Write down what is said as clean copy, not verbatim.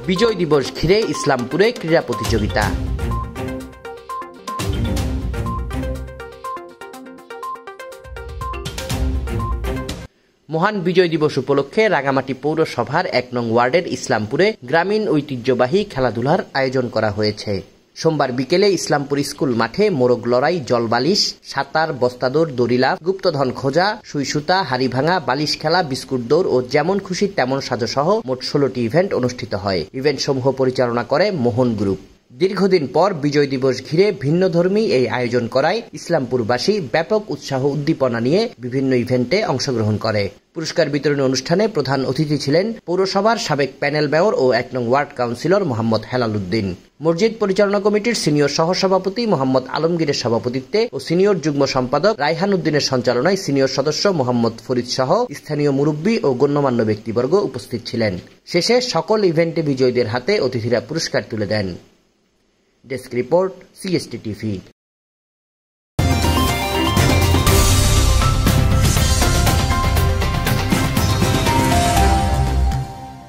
বিজয় দিবস ঘিরে ইসলামপুরে ক্রীড়া প্রতিযোগিতা। মহান বিজয় দিবস উপলক্ষে রাঙামাটি পৌরসভার ১ নং ওয়ার্ডের ইসলামপুরে গ্রামীণ ঐতিহ্যবাহী খেলাধুলার আয়োজন করা হয়েছে। সোমবার বিকেলে ইসলামপুর স্কুল মাঠে মোরগ লড়াই, জলবালিশ, সাঁতার, বস্তাদৌড়, দড়িলাফ, গুপ্তধন খোঁজা, সুইসুতা, হাড়ি ভাঙা, বালিশ খেলা, বিস্কুট দৌড় ও যেমন খুশি তেমন সাজো সহ মোট ১৬টি ইভেন্ট অনুষ্ঠিত হয়। ইভেন্ট সমূহ পরিচালনা করে মোহন গ্রুপ। দীর্ঘদিন পর বিজয় দিবস ঘিরে ভিন্নধর্মী এই আয়োজন করায় ইসলামপুরবাসী ব্যাপক উৎসাহ উদ্দীপনা নিয়ে বিভিন্ন ইভেন্টে অংশগ্রহণ করে। পুরস্কার বিতরণী অনুষ্ঠানে প্রধান অতিথি ছিলেন পৌরসভার সাবেক প্যানেল মেয়র ও ১ নং ওয়ার্ড কাউন্সিলর মোহাম্মদ হেলাল উদ্দিন। মসজিদ পরিচালনা কমিটির সিনিয়র সহসভাপতি মোহাম্মদ আলমগীরের সভাপতিত্বে ও সিনিয়র যুগ্ম সম্পাদক রায়হান উদ্দিনের সঞ্চালনায় সিনিয়র সদস্য মোহাম্মদ ফরিদ সহ স্থানীয় মুরব্বী ও গণ্যমান্য ব্যক্তিবর্গ উপস্থিত ছিলেন। শেষে সকল ইভেন্টে বিজয়ীদের হাতে অতিথিরা পুরস্কার তুলে দেন। Desk report, CST TV।